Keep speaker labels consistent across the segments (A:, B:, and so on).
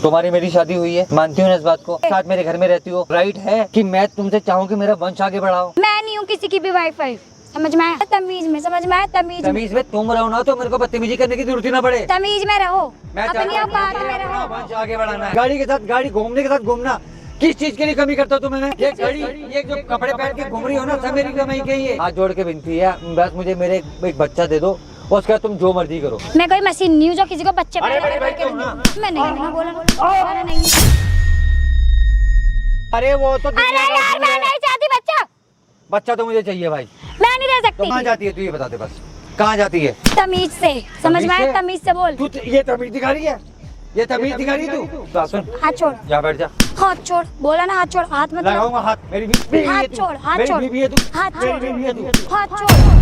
A: तुम्हारी मेरी शादी हुई है, मानती हूँ ना इस बात को, साथ मेरे घर में रहती हो, राइट है कि मैं तुमसे चाहूँ कि मेरा वंश आगे बढ़ाओ।
B: मैं नहीं हूँ किसी की भी वाइफ, समझ में आया? तमीज में, समझ में आया?
A: तमीज में तुम रहो ना, तो मेरे को बदतमीजी करने की जरूरत ही ना पड़े।
B: तमीज में रहो,
A: मैं
B: अपनी औकात में रहो।
A: वंश आगे बढ़ाना है, गाड़ी के साथ गाड़ी, घूमने के साथ घूमना, किस चीज के लिए कमी करता हूँ तुम्हें? ये घड़ी, ये जो कपड़े पहन के घूम रही हो ना, सब मेरी कमाई के ही है। हाथ जोड़ के विनती है, बस मुझे मेरे एक बच्चा दे दो, उसका तुम जो मर्जी करो।
B: मैं कोई मशीन नहीं हूँ जो किसी को बच्चे
A: अरे
B: पैदा
A: मेरे भाई
B: करके
A: क्यों ना?
B: मैं नहीं बोला, अरे नहीं,
A: अरे वो तो
B: अरे यार मैं नहीं चाहती बच्चा।
A: बच्चा तो मुझे चाहिए भाई।
B: मैं नहीं रह
A: तो
B: सकती।
A: कहाँ जाती है तू, ये बता दे बस, कहाँ जाती है?
B: तमीज से, समझ में आया? तमीज से बोल।
A: तू ये तमीज दिखा रही है, ये तमीज दिखा रही है तू? सुन,
B: हाथ छोड़,
A: जा बैठ जा।
B: हाथ छोड़, बोला ना हाथ छोड़, हाथ मत लगाओ।
A: लगाऊंगा हाथ, मेरी बीवी है
B: हाथ
A: तू।
B: छोड़, हाथ
A: मेरी
B: छोड़,
A: बीवी है तू,
B: हाथ
A: मेरी
B: छोड़,
A: बीवी है तू।
B: हाथ छोड़।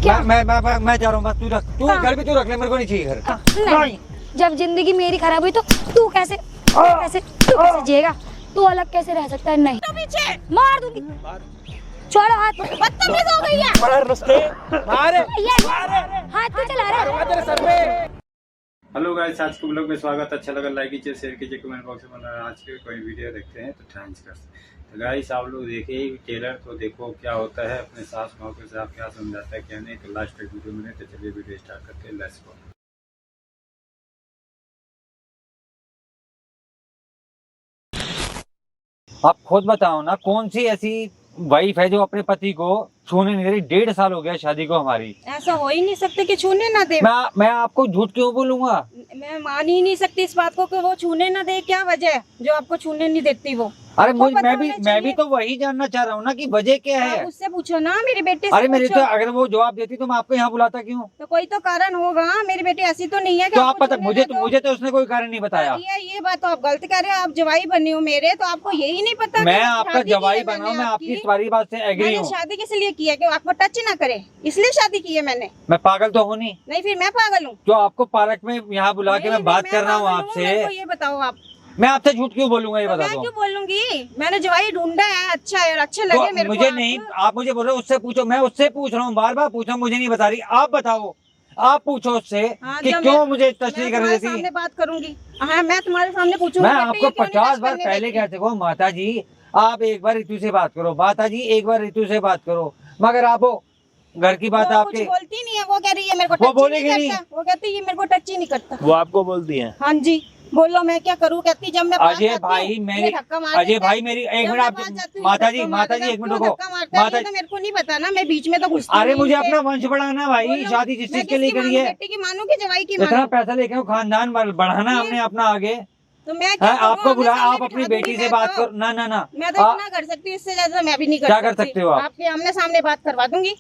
B: क्या?
A: मैं जा रहा हूँ, बस तू रख, तू
B: हाँ।
A: घर भी तू रख ले, मेरे को नहीं चाहिए घर।
B: नहीं, जब जिंदगी मेरी खराब हुई तो तू कैसे जिएगा? तू अलग कैसे रह सकता है? नहीं, तो पीछे मार दूंगी। छोड़ो हाथ, बदतमीज हो गई है। ये हाथ क्यों चला रहा है?
C: हेलो गाइस, आज के ब्लॉग में स्वागत। अच्छा लगा लाइक कीजिए, शेयर कीजिए, कमेंट बॉक्स में बनाना। आज के कोई वीडियो देखते हैं तो थैंक्स कर। तो गाइस आप लोग देखिए ट्रेलर, तो देखो क्या होता है, अपने सास माँ के साथ क्या समझाता है क्या नहीं। तो लास्ट तक वीडियो में, तो चलिए वीडियो स्टार्ट करते हैं। Let's go.
A: आप खुद बताओ ना, कौन सी ऐसी वाइफ है जो अपने पति को छूने नहीं दे रही? 1.5 साल हो गया शादी को हमारी।
D: ऐसा हो ही नहीं सकते कि छूने ना दे।
A: मैं आपको झूठ क्यों बोलूंगा?
D: मैं मान ही नहीं सकती इस बात को कि वो छूने ना दे। क्या वजह है जो आपको छूने नहीं देती वो?
A: अरे
D: आपको पता
A: मैं
D: होना
A: भी तो वही जानना चाह रहा हूँ ना कि वजह क्या है।
D: आप उससे पूछो ना, मेरी बेटी से
A: अरे मेरी तो,
D: पूछो।
A: अगर वो जवाब देती तो मैं आपको यहाँ बुलाता क्यों?
D: तो कोई तो कारण होगा। मेरी बेटी ऐसी तो नहीं है कि
A: तो आप
D: आपको
A: पता,
D: छूने
A: मुझे
D: ना दो।
A: तो उसने कोई कारण नहीं बताया।
D: ये बात तो आप गलत कर रहे हो। आप जवाई बनी हो मेरे, तो आपको यही नहीं पता?
A: मैं
D: कि
A: आपका
D: शादी की है
A: जवाई
D: मैंने
A: बना, मैं आपकी
D: आपकी।
A: सारी बात से एग्री
D: मैंने
A: हूँ।
D: शादी किस लिए की है कि आपको टच ना करे, इसलिए शादी की है मैंने।
A: मैं पागल तो हूँ नहीं?
D: नहीं, फिर मैं पागल हूँ?
A: जो आपको पार्क में यहाँ बुला के मैं बात कर रहा हूँ
D: पागल
A: आपसे,
D: मेरे को ये बताओ आप।
A: मैं आपसे झूठ क्यों बोलूंगा, ये
D: तो
A: बता
D: मैं
A: दो।
D: क्यों बोलूंगी? मैंने जवाई ढूंढा है, अच्छा है और अच्छे लगे
A: तो
D: मेरे को।
A: मुझे नहीं, आप मुझे बोल रहे हो उससे पूछो, मैं उससे पूछ रहा हूँ, बार बार पूछ रहा हूँ, मुझे नहीं बता रही। आप बताओ, आप पूछो उससे
D: हाँ,
A: कि
D: जब
A: क्यों
D: मैं
A: मुझे टच नहीं कर
D: तुम्हारे
A: देती।
D: सामने बात करूंगी। हाँ, मैं तुम्हारे सामने पूछूंगी।
A: मैं
D: बेटी,
A: आपको
D: ये क्यों नहीं
A: 50
D: टच
A: बार
D: करने
A: पहले
D: देती?
A: कह चुका हूँ, माता जी आप एक बार ऋतु से बात करो, माता जी एक बार ऋतु से बात करो, मगर आप वो घर की बात
D: वो
A: आपके,
D: कुछ बोलती नहीं है। वो कह रही है मेरे को
A: वो
D: टच ही
A: बोलेगी
D: नहीं
A: नहीं।
D: करता। वो कहती है मेरे को टच ही नहीं करता।
E: वो आपको बोलती हैं?
D: हाँ जी, बोलो मैं क्या करूँ? कहती जब मैं पास
A: अजय
D: जाती
A: भाई
D: हूँ,
A: मेरी,
D: ये धक्का मार
A: अजय
D: देता
A: भाई
D: है।
A: मेरी,
D: जब
A: एक
D: मैं
A: मिनट आप,
D: पास जाती हूँ,
A: माता जी
D: धक्का
A: माता
D: मारता
A: जी
D: है।
A: एक मिनट
D: क्यों
A: रुको,
D: धक्का मारता है?
A: माता
D: ये तो मेरे को नहीं पता ना, मैं बीच में तो घुसती
A: अरे
D: नहीं
A: मुझे
D: इसके।
A: अपना वंश बढ़ाना है भाई,
D: बोलो,
A: शादी जिस
D: मैं
A: चीज के लिए
D: किसकी
A: करी
D: मानूं?
A: है,
D: बेटी की मानू की जवाई की
A: इतना
D: मानू?
A: पैसा लेके आओ, खानदान बढ़ाना है हमने अपना आगे।
D: तो मैं क्या
A: है
D: करूं?
A: आपको
D: आमने
A: बुलाया,
D: सामने
A: आप अपनी
D: बिठा
A: बेटी
D: दूंगी
A: से
D: मैं
A: बात
D: तो।
A: करो ना ना ना।
D: मैं तो इतना कर सकती हूँ, इससे ज्यादा मैं भी नहीं कर
A: क्या
D: सकती।
A: कर सकते हो आप?
D: आपके आमने सामने बात करवा दूंगी,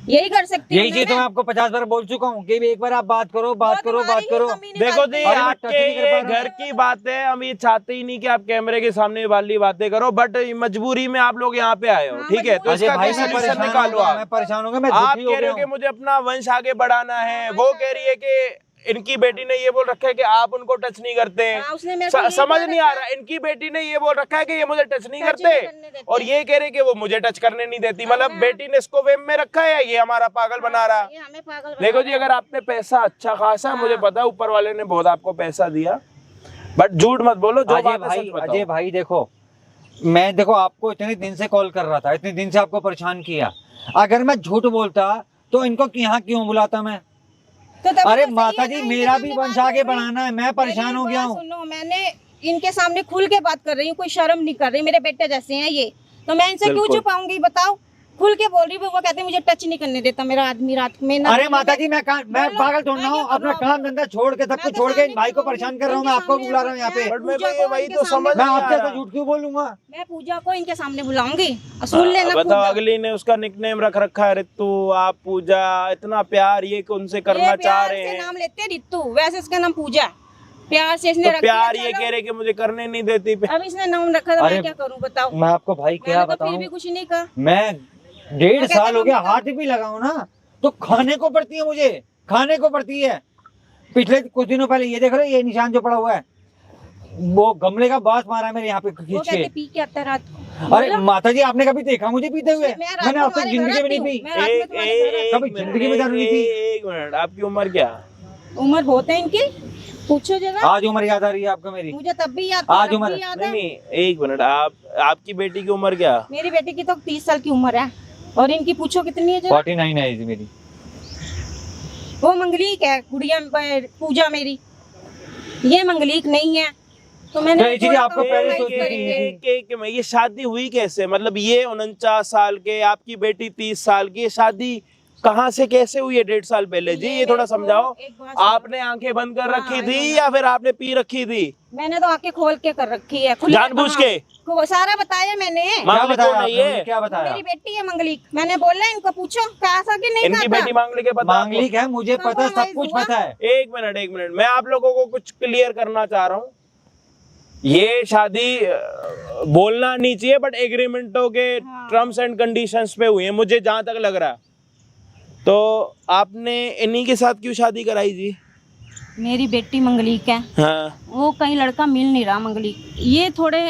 D: यही कर सकती हूँ
A: यही चीज तो मैं आपको 50 बार बोल चुका हूँ कि एक बार आप बात करो, बात करो, बात करो।
E: देखो दी,
A: अरे मैं
E: आपके
A: टच नहीं कर पा
E: ये
A: रहा हूँ।
E: घर की बात है, हम ये चाहते ही नहीं कि आप कैमरे के सामने वाली बातें करो, बट मजबूरी में आप लोग यहाँ पे आए हो,
D: हाँ,
E: ठीक है? तो
A: अजय
E: इसका
A: भाई
E: कोई
A: मैं
E: सॉल्यूशन
A: परेशान
E: निकालो
A: हूँ, मैं
E: आप।
A: परेशान हूँ, मैं
E: आप
A: दुखी हो
E: कह रहे
A: गया
E: हो कि
A: हूँ।
E: मुझे अपना वंश आगे बढ़ाना है, वो कह रही है कि इनकी बेटी ने ये बोल रखा है कि आप उनको टच नहीं करते।
D: हाँ, उसने मेरे को यही
E: समझ
D: बोल
E: नहीं आ
D: रखा
E: रहा, इनकी बेटी ने ये बोल रखा है कि ये मुझे टच नहीं
D: टच नहीं करने
E: करते,
D: देते।
E: और ये कह रहे कि वो मुझे टच करने नहीं देती। मतलब
D: हाँ।
E: बेटी ने इसको वेम में रखा है या ये हमारा पागल बना रहा?
D: ये हमें पागल बना
E: देखो
D: रहा
E: जी,
D: है।
E: अगर आपने पैसा अच्छा खासा, मुझे पता है ऊपर वाले ने बहुत आपको पैसा दिया, बट झूठ मत बोलो, जो बात है सच बताओ।
A: अजय भाई देखो, मैं देखो आपको इतने दिन से कॉल कर रहा था, इतने दिन से आपको परेशान किया, अगर मैं झूठ बोलता तो इनको यहाँ क्यों बुलाता मैं?
D: तो तभी
A: अरे
D: तो सही
A: माता
D: है
A: जी
D: ना,
A: मेरा
D: इनके
A: भी
D: सामने
A: वंश
D: बात
A: आगे
D: हो रही।
A: बढ़ाना है, मैं परेशान
D: मेरी
A: हो गया
D: बात
A: हूँ।
D: सुनो, मैंने इनके सामने खुल के बात कर रही हूँ, कोई शर्म नहीं कर रही। मेरे बेटे जैसे हैं ये, तो मैं इनसे क्यों
E: बिल्कुल।
D: छुपाऊंगी? बताओ, खुल के बोल रही हूँ। वो कहते हैं मुझे टच नहीं करने देता मेरा आदमी रात में ना।
A: अरे माता जी मैं
D: बोलो,
A: पागल थोड़ा ना
D: मैं
A: हूँ,
D: क्या
A: अपना
D: करूँ
A: काम
D: आपको?
A: धंधा छोड़ के सब
D: मैं
A: कुछ
D: तो
A: छोड़ के
D: सामने
A: इन भाई को
D: बोलूंगी,
A: परेशान कर रहा हूँ, मैं
D: इनके
A: आपको
D: सामने
A: बुला रहा हूँ यहाँ पे।
E: बट मेरे को
D: पूजा
E: ये
D: को
E: वही
D: इनके
E: तो
D: सामने
E: समझ
A: मैं
E: नहीं आ
A: आपसे
E: रहा।
A: तो झूठ क्यों बोलूंगा?
D: मैं पूजा को इनके सामने बुलाऊंगी, सुन लेना।
E: बताओ,
D: पूजा।
E: अगली ने उसका निकनेम रख रखा है रितु, आप पूजा, इतना प्यार ये उनसे करना
D: ये
E: चाह
D: प्यार
E: रहे
D: से
E: हैं।
D: नाम लेते हैं रितु, वैसे उसका नाम पूजा। प्यार से इसने
E: तो
D: रख दिया।
E: प्यार ये
D: चलो।
E: कह रहे कि मुझे करने नहीं देती।
D: अब इसने नाम रखा था,
A: अरे
D: मैं क्या करूँ बताओ?
A: मैं आपको भाई क्या
D: मैंने तो फिर
A: बताऊं,
D: भी कुछ नहीं कहा।
A: मैं 1.5 साल हो गया,
D: मम्मी
A: हाथ भी लगाऊं ना तो खाने को पड़ती है, मुझे खाने को पड़ती है। पिछले कुछ दिनों पहले ये देख रहे हो, ये निशान जो पड़ा हुआ है, वो गमले का बास मारा है मेरे यहाँ पे
D: वो
A: खींच
D: कहते
A: के।
D: पी के आता है रात को।
A: अरे माता जी आपने कभी देखा मुझे पीते हुए?
D: मैं रात
A: मैंने
D: को
A: आज तक
D: तुम्हारे
A: जिंदगी
D: घर
A: में नहीं
D: आती
A: पी।
D: हूँ। मैं रात में तुम्हारे घर आती
A: कभी जिंदगी में दारू नहीं पी।
E: एक मिनट, आपकी उम्र क्या?
D: हूँ। उम्र बहुत है इनकी। पूछो जरा।
A: आज उम्र याद आ रही है आपको मेरी?
D: मुझे तब भी याद
A: आज
D: तब
A: उम्र-
D: भी याद
E: नहीं
D: है।
E: नहीं, एक मिनट, आपकी बेटी की उम्र क्या?
D: मेरी बेटी की तो 30 साल की उम्र है और इनकी पूछो कितनी है जरा।
A: 49 है जी मेरी।
D: वो मंगलीक है गुड़िया पूजा मेरी, ये मंगलीक नहीं है। तो मैंने
A: तो इसीलिए आपको पहले
D: compromise
A: सोचना
D: करेंगे।
A: चाहिए।
E: ये शादी हुई कैसे? मतलब ये 49 साल के, आपकी बेटी 30 साल की, ये शादी कहाँ से कैसे हुई है 1.5 साल पहले? जी ये थोड़ा समझाओ।
D: एक बात सुनो।
E: आपने आंखें बंद कर रखी
D: हाँ,
E: थी या फिर आपने पी रखी थी
D: मैंने तो आंखें खोल के कर रखी है, खुली
E: जानबूझ के?
D: वो सारा बताया मैंने।
A: क्या
E: मांगलिक
A: बताया
E: कौन है
A: आपने?
E: ये?
A: मुझे क्या बताया?
D: मेरी बेटी है मंगलीक, मैंने बोला इनको पूछो कहा था कि नहीं
E: इनकी
D: कहा
E: बेटी
D: था?
E: मांगलिक है, पता आपको?
A: मांगलिक है, मुझे पता, सब कुछ
D: हुआ?
A: पता है।
E: एक मिनट, मैं आप लोगों को कुछ क्लियर करना चाह रहा हूँ। ये शादी बोलना नहीं चाहिए बट एग्रीमेंटों के टर्म्स एंड कंडीशंस पे हुई है, मुझे जहां तक लग रहा है। तो आपने इन्हीं के साथ क्यों शादी कराई जी?
D: मेरी बेटी मंगलीक है,
E: हाँ।
D: वो कहीं लड़का मिल नहीं रहा मंगलीक, ये थोड़े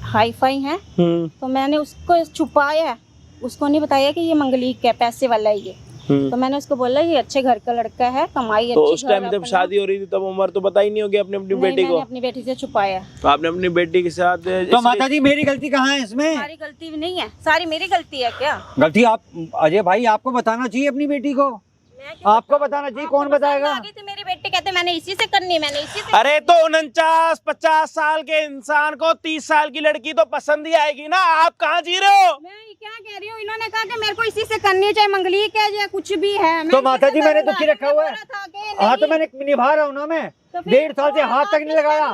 D: हाई फाई है, तो मैंने उसको छुपाया, उसको नहीं बताया कि ये मंगलीक है, पैसे वाला है ये। तो मैंने उसको बोला ये अच्छे घर का लड़का है, कमाई
E: तो
D: अच्छी
E: उस टाइम
D: घर
E: जब
D: अपना।
E: शादी हो रही थी तब उम्र तो पता ही नहीं होगी अपनी
D: नहीं,
E: बेटी को?
D: मैंने अपनी बेटी से छुपाया।
E: तो आपने अपनी बेटी के साथ
A: तो माता जी मेरी गलती कहाँ है इसमें?
D: सारी गलती भी नहीं है, सारी मेरी गलती है क्या?
A: गलती आप अजय भाई आपको बताना चाहिए अपनी बेटी को, आपको बताना चाहिए, कौन बताएगा?
D: आगे थी मेरी बेटी, कहते मैंने इसी से करनी है, मैंने इसी से।
E: अरे तो 49-50 साल के इंसान को 30 साल की लड़की तो पसंद ही आएगी ना। आप कहाँ जी रहे हो?
D: मैं क्या कह रही हूँ, इन्होंने कहा कि मेरे को इसी से करनी है, चाहे मंगलीक है चाहे कुछ भी है।
A: तो माता जी मैंने तो की रखा हुआ है। हाँ तो मैंने निभा रहा हूँ ना मैं, 1.5 साल से हाथ तक नहीं लगाया।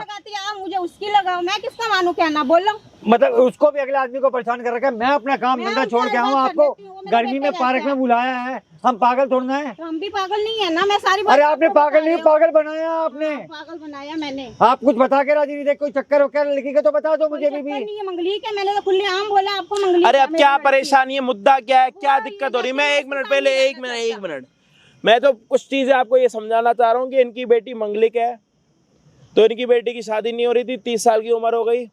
D: मुझे उसकी लगाओ, मैं किसका मानू, कहना बोलो।
A: मतलब उसको भी अगले आदमी को परेशान कर रखा है। मैं अपना काम धंधा छोड़ के आऊँ, आपको गर्मी में पार्क में बुलाया है, हम पागल थोड़ना है?
D: तो हम भी पागल नहीं है ना, मैं सारी
A: अरे आपने पागल नहीं, पागल बनाया आपने।
D: पागल बनाया मैंने।
A: आप कुछ बता के राजी नहीं थे, कोई चक्कर वक्कर लड़की का तो बता दो मुझे भी।
D: नहीं है मंगलीक है, मैंने तो खुले आम बोला आपको मंगलीक।
E: अरे अब क्या परेशानी है, मुद्दा क्या है, क्या दिक्कत हो रही है? मैं एक मिनट मैं तो कुछ चीजें आपको ये समझाना चाह रहा हूँ कि इनकी बेटी मंगलिक है, तो इनकी बेटी की शादी नहीं हो रही थी, 30 साल की उम्र हो गई।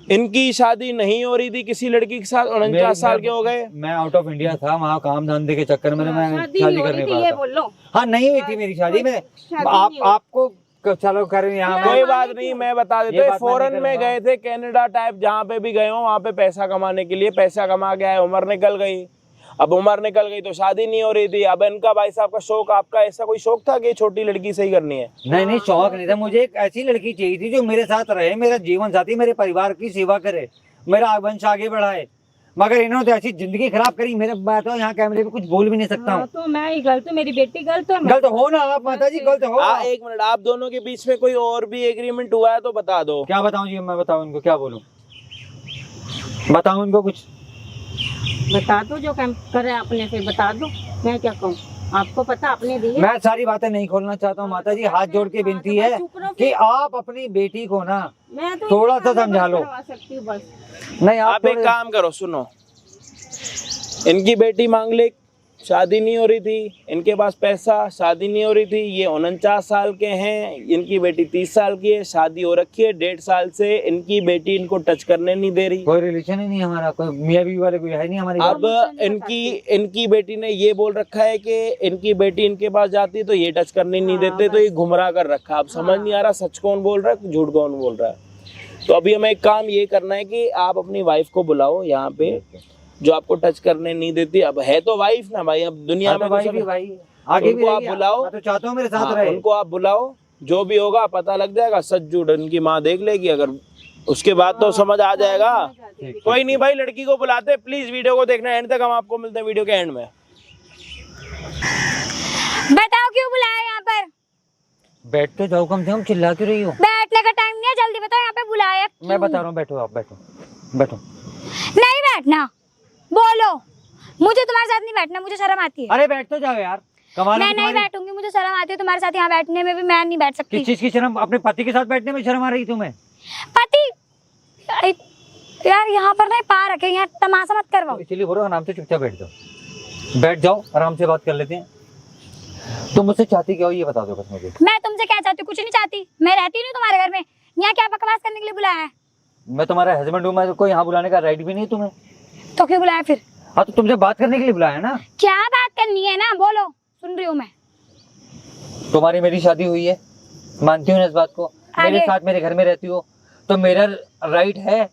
E: इनकी शादी नहीं हो रही थी किसी लड़की के साथ, 49 साल के हो गए।
A: मैं आउट ऑफ इंडिया था, वहाँ काम धंधे के चक्कर में मैं शादी करने
D: ये
A: पाया
D: बोलो।
A: हाँ नहीं हुई थी मेरी शादी में। आपको चलो करें यहाँ
E: कोई बात नहीं, मैं बता
A: ये
E: देता हूँ।
A: बात मैं
E: फॉरेन
A: नहीं
E: में
A: करूँगा।
E: गए थे, कनाडा टाइप, जहाँ पे भी गए हो वहाँ पे पैसा कमाने के लिए, पैसा कमा के आए, उम्र निकल गई। अब उम्र निकल गई तो शादी नहीं हो रही थी। अब इनका भाई साहब का शौक, आपका ऐसा कोई शौक था कि छोटी लड़की सही करनी है?
A: नहीं शौक नहीं था, मुझे एक ऐसी लड़की चाहिए थी जो मेरे साथ रहे, मेरा जीवन साथी, मेरे परिवार की सेवा करे, मेरा वंश आगे बढ़ाए। मगर इन्होंने तो ऐसी जिंदगी खराब करी, मेरे बात हो यहाँ कैमरे पे कुछ बोल भी नहीं सकता हूँ।
D: तो मैं ही गलत हूँ, मेरी बेटी गलत है।
A: गलत हो ना आप माता जी, गलत हो।
E: एक मिनट, आप दोनों के बीच में कोई और भी एग्रीमेंट हुआ है तो बता दो।
A: क्या बताऊँ जी, मैं बताऊँ इनको, क्या बोलूँ, बताऊँ इनको कुछ?
D: बता दो जो काम करे आपने, फिर बता दो, मैं क्या कहूँ, आपको पता आपने दी है।
A: मैं सारी बातें नहीं खोलना चाहता हूँ माता जी, हाथ जोड़ के विनती है कि आप अपनी बेटी को ना
D: मैं तो
A: थोड़ा सा समझा लो।
D: सकती हूँ बस।
A: नहीं
E: आप एक काम करो, सुनो, इनकी बेटी मांगलिक, शादी नहीं हो रही थी, इनके पास पैसा, शादी नहीं हो रही थी। ये 49 साल के हैं, इनकी बेटी 30 साल की है, शादी हो रखी है 1.5 साल से। इनकी बेटी इनको टच करने नहीं दे रही।
A: कोई रिलेशन ही नहीं हमारा, कोई मियाँ बीवी वाले कोई है नहीं हमारी।
E: अब इनकी बेटी ने ये बोल रखा है कि इनकी बेटी इनके पास जाती तो ये टच करने नहीं देते, तो ये घुमरा कर रखा। अब समझ नहीं आ रहा सच कौन बोल रहा है, झूठ कौन बोल रहा है। तो अभी हमें एक काम ये करना है कि आप अपनी वाइफ को बुलाओ यहाँ पे, जो आपको टच करने नहीं देती। अब है तो वाइफ ना भाई, अब दुनिया में
A: भाई भी भाई आगे भी
E: आप बुलाओ,
A: मैं तो चाहता हूँ मेरे साथ
E: हाँ,
A: रहे।
E: उनको आप बुलाओ, जो भी होगा पता लग जाएगा, सच झूठ उनकी माँ देख लेगी, अगर उसके बाद तो समझ आ जाएगा। कोई नहीं भाई, लड़की को बुलाते, प्लीज वीडियो को देखना एंड तक, हम आपको मिलते हैं वीडियो के एंड में।
B: बताओ क्यों बुलाया यहाँ पर?
A: बैठ तो जाओ, कम से कम चिल्ला क्यों रही हो?
B: बैठने का टाइम नहीं है, जल्दी बताओ यहाँ पे बुलाया क्यों?
A: मैं बता रहा हूँ, बैठो आप, बैठो।
B: नहीं बैठना, बोलो। मुझे तुम्हारे साथ नहीं बैठना, मुझे शर्म आती है।
A: अरे बैठ तो जाओ यार, कमाल है
B: मैं नहीं
A: तुम्हारी।
B: बैठूंगी, मुझे शर्म आती है तुम्हारे साथ यहाँ बैठने में भी, मैं नहीं बैठ सकती।
A: किस चीज की शर्म? अपने पति के साथ बैठने में शर्म आ रही तुम्हें?
B: पति यार यहाँ पर नहीं पा रखे, यहाँ तमाशा मत करवाओ।
A: इसलिए बोलो आराम से चुपचाप बैठ जाओ, आराम से बात कर लेते हैं। तुम मुझसे चाहती क्या हो ये बता दो बस मुझे।
B: मैं तुमसे क्या चाहती हूँ? कुछ नहीं चाहती, मैं रहती नहीं तुम्हारे घर में। यहाँ क्या बकवास करने के लिए बुलाया है?
A: मैं तुम्हारा हस्बैंड हूँ, मैं कोई यहाँ बुलाने का राइट भी नहीं है तुम्हें।
B: तो क्यों बुलाया फिर?
A: हाँ तो तुमसे बात करने के लिए बुलाया ना।
B: क्या बात करनी है ना, बोलो, सुन रही हूँ मैं।
A: तुम्हारी मेरी शादी हुई है, मानती हूँ ना इस बात को? मेरे
B: आगे।
A: साथ मेरे घर में रहती हो तो मेरा राइट है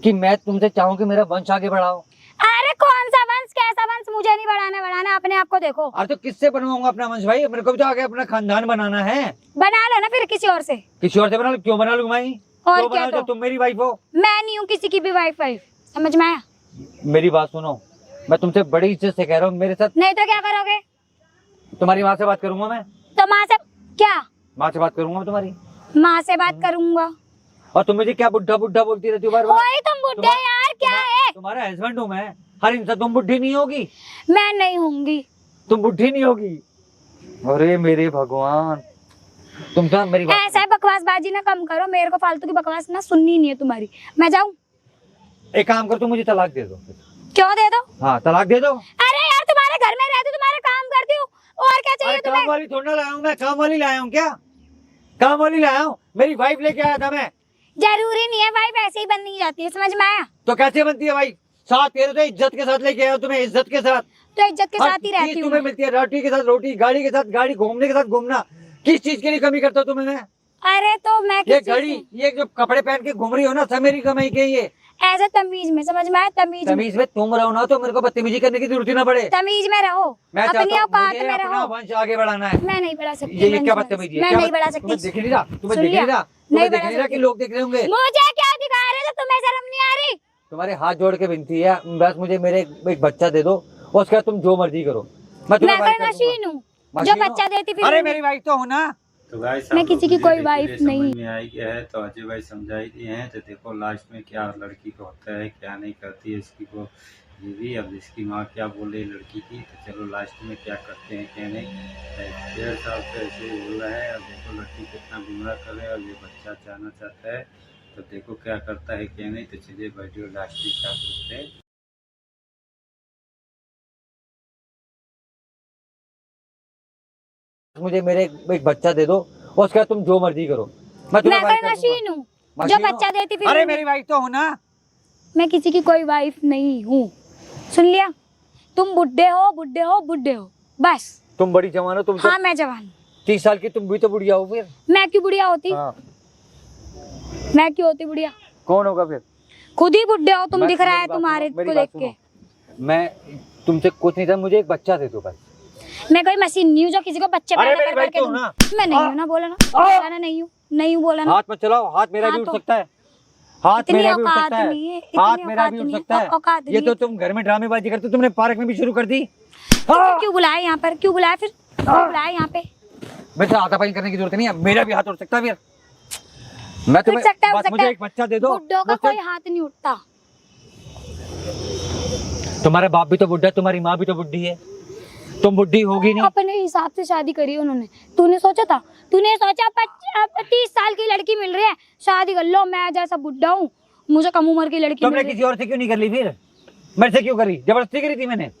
A: कि मैं तुमसे चाहूँ कि मेरा वंश आगे बढ़ाओ।
B: अरे कौन सा वंश, कैसा वंश? मुझे नहीं बढ़ाना, अपने आप को देखो।
A: अरे तो किससे बनवाऊंगा अपना वंश भाई? मेरे को भी तो आगे अपना खानदान बनाना है।
B: बना लो ना फिर किसी और से।
A: किसी और से बना लो? क्यों बना लूं भाई?
B: और
A: क्यों
B: क्या
A: बना लो?
B: तो?
A: तुम मेरी वाइफ हो।
B: मैं नहीं हूँ किसी की भी वाइफ, समझ में आया?
A: मेरी बात सुनो, मैं तुमसे बड़ी इज्जत से कह रहा हूँ, मेरे साथ
B: नहीं तो क्या करोगे?
A: तुम्हारी माँ से बात करूंगा मैं।
B: तो माँ से क्या?
A: माँ से बात करूंगा मैं तुम्हारी।
B: माँ से बात करूंगा।
A: और तुम मुझे क्या बुढ़ा बुढ़ा बोलती रहती हो बार बार?
B: ओए तुम बुड्ढे यार, क्या है?
A: तुम्हारा हस्बैंड हूँ मैं। हर इंसान, तुम बुढ़ी नहीं होगी।
B: मैं नहीं होंगी।
A: तुम बुढ़ी नहीं होगी। अरे मेरे भगवान, तुम तो मेरी बात
B: ऐसा है, बकवासबाजी ना कम करो, मेरे को फालतू की बकवास ना सुननी नहीं है तुम्हारी। मैं जाऊँ?
A: एक काम कर, तुम मुझे तलाक दे दो।
B: क्यों दे दो?
A: हाँ तलाक दे दो।
B: अरे यार तुम्हारे घर में रहती हूँ, तुम्हारा काम करती हूँ, और क्या चाहिए
A: अरे
B: तुम्हें?
A: काम वाली थोड़ा लाया हूँ मैं, काम वाली लाया हूँ क्या? काम वाली लाया हूँ, मेरी वाइफ लेके आया था मैं।
B: जरूरी नहीं है भाई, वैसे ही बन नहीं जाती है, समझ में आया?
A: तो कैसे बनती है भाई? साथ कह रहे थे इज्जत के साथ लेके आया हूँ तुम्हें, इज्जत के साथ।
B: तो इज्जत के
A: हर
B: साथ ही रहती
A: चीज
B: हूँ
A: तुम्हें
B: मैं।
A: मिलती है, रोटी के साथ रोटी, गाड़ी के साथ गाड़ी, घूमने के साथ घूमना। किस चीज के लिए कमी करता हूँ तुम्हें मैं?
B: अरे तो मैं
A: ये
B: किस चीज
A: घड़ी,
B: से?
A: ये जो कपड़े पहन के घूम रही हो ना, सब मेरी कमाई के। ये
B: ऐसे तमीज में, समझ में आया? तमीज में,
A: तमीज में तुम रहो ना, तो मेरे को बदतमीजी करने की जरूरत ही ना पड़े।
B: तमीज में रहो,
A: मैं
B: अपनी
A: चाहता हूँ
B: औकात
A: मुझे
B: में
A: अपना
B: रहो।
A: वंश आगे बढ़ाना है।
B: मैं नहीं बढ़ा सकती।
A: ये
B: मैं
A: क्या
B: नहीं
A: बदतमीजी है?
B: मैं
A: क्या
B: नहीं बढ़ा सकती।
A: तुम्हें दिख नहीं रहा? तुम्हें
B: सुन
A: दिख नहीं
B: लिया?
A: रहा?
B: नहीं
A: तुम्हें दिख
B: बढ़ा
A: नहीं रहा कि
B: सकती।
A: लोग देख रहे होंगे?
B: मुझे क्या दिखा रहे हो? तुम्हें शर्म नहीं आ रही?
A: तुम्हारे हाथ जोड़ के विनती है, बस मुझे मेरे एक बच्चा दे दो, और उसके बाद तुम जो मर्जी करो। मैं
B: मैं
A: तुम्हें
B: कोई
A: वाइफ कर दूंगा।
B: मशीन हूँ जो
A: मशीन हो?
B: बच्चा देती फिर?
A: अरे मेरी वाइफ तो हो ना।
C: तो गाइस
B: मैं किसी की कोई वाइफ नहीं।
C: समझ में आई गया है, तो अजय भाई समझाई दिए हैं। तो देखो लास्ट में क्या लड़की को होता है, क्या नहीं करती है इसकी को, ये भी अब इसकी माँ क्या बोल रही है लड़की की। तो चलो लास्ट में क्या करते हैं क्या नहीं। 1.5 साल से ऐसे ही बोल रहा है। अब देखो लड़की कितना गुमराह कर रहा है, और ये बच्चा चाहना चाहता है, तो देखो क्या करता है क्या नहीं। तो चलिए वीडियो लास्ट में क्या करते हैं।
A: मुझे मेरे एक बच्चा दे दो, और उसके बाद तुम जो मर्जी करो। मैं तुम्हें
B: मैं
A: वाइफ
B: कोई
A: कर
B: मशीन
A: दूंगा।
B: हूँ जो
A: मशीन हो?
B: बच्चा देती फिर?
A: अरे मेरी वाइफ तो हो ना।
B: मैं किसी की कोई वाइफ नहीं हूँ, सुन लिया? तुम बुड्ढे हो, बुड्ढे हो, बुड्ढे हो, बस।
A: तुम बड़ी जवान हो, तुम तो
B: हाँ मैं जवान हूँ।
A: 30 साल की, तुम भी तो बुढ़िया हो फिर।
B: मैं क्यों बुढ़िया होती?
A: हाँ।
B: मैं क्यों होती बुढ़िया?
A: कौन होगा फिर?
B: खुद ही बुड्ढे हो तुम,
A: मैं-
B: दिख रहा है
A: मेरी बात
B: तुम्हारे
A: सुनो, मेरी
B: को
A: बात
B: देख के।
A: सुनो। मैं तुमसे कुछ नहीं था, मुझे एक बच्चा दे दो बस।
B: मैं कोई मशीन नहीं हूँ जो किसी को बच्चे
A: अरे
B: पैदा
A: मेरी
B: कर
A: भाई
B: करके
A: क्यों
B: दूँ।
A: ना?
B: मैं नहीं हूँ ना, बोला ना, बोला ना, नहीं हूँ, नहीं हूँ, बोला ना।
A: हाथ मत चलाओ, हाथ मेरा
B: हाँ
A: भी उठ
B: तो।
A: सकता है। हाथ
B: इतनी
A: मेरा भी उठ
B: औकात
A: सकता है।
B: नहीं है, इतनी
A: हाथ मेरा
B: औकात
A: भी उठ
B: नहीं है,
A: सकता है।
B: औकात
A: ये
B: नहीं
A: तो
B: है।
A: तुम घर में ड्रामेबाजी करते हो, तुमने पार्क में भी शुरू कर दी।
B: क्यों बुलाया यहाँ पर? क्यों बुलाया फिर? क्यों बुलाया यहाँ पे?
A: मेरे से हाथापाई करने की जरूरत नहीं है, मेरा भी हाथ उठ सकता है फिर। मैं
B: उठ
A: तुम्हें
B: सकता है, उठ
A: बस
B: सकता
A: मुझे
B: है।
A: एक बच्चा दे दो।
B: बुड्ढों का
A: मुझसे-
B: कोई हाथ नहीं उठता।
A: तुम्हारा बाप भी तो बुढ़ा है, तुम्हारी माँ भी तो बुढ़ी है, तुम बुढ़ी होगी नहीं।
B: अपने हिसाब से शादी करी उन्होंने। तूने सोचा था? तूने सोचा 30 साल की लड़की मिल रही है, शादी कर लो। मैं जैसा बुड्ढा हूँ, मुझे कम उम्र की लड़की
A: तुमने
B: मिल रही
A: किसी और से क्यों नहीं कर ली फिर? मेरे से क्यों करी? जबरदस्ती करी थी मैंने?
B: है।